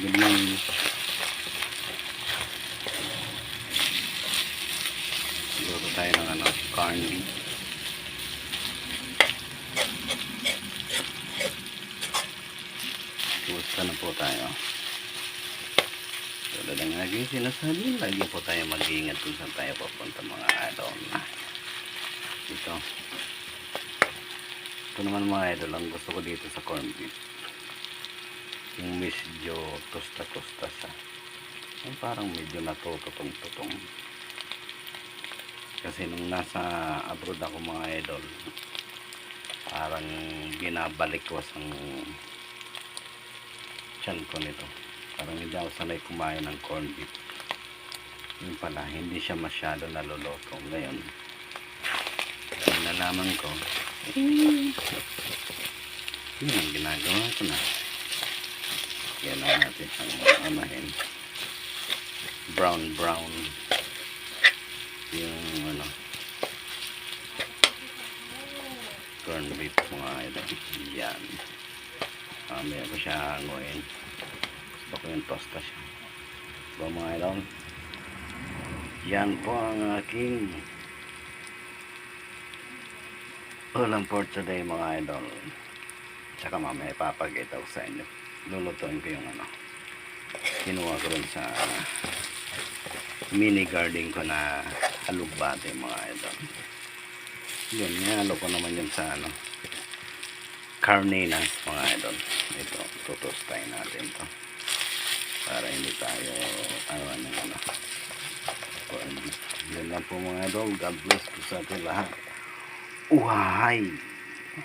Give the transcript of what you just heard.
Good morning. Luto tayo ng corn beef. Pusta na po tayo. Tulad ng lagi sinasabi, lagi po tayo mag-iingat kung saan tayo papunta mga idol. Ito naman mga idol, ang gusto ko dito sa corn beef, yung medyo tosta-tosta siya, yung parang medyo natututong-tutong. Kasi nung nasa abroad ako mga idol, parang binabalikwas ang tiyan ko nito. Parang hindi ako sanay kumain ng corn beef. Yun pala, hindi siya masyado naluluto. Ngayon, nalaman ko, yun ang ginagawa ko na. Yan lang natin ang amahin. Brown yung corn beef mga idol. Yan. Mamaya ko siya hanguin. Gusto ko yung tosta siya. So mga idol, yan po ang aking ulam for today mga idol. Tsaka mamaya ipapakita ko sa inyo. Lulutuin ko yung kinuha ko rin sa mini garden ko na alugbate mga idol. Yun, nihalo ko naman yun sa carninas mga idol. Ito, tutustayin natin to para hindi tayo yun lang po mga idol. God bless po sa atin lahat. Uhay!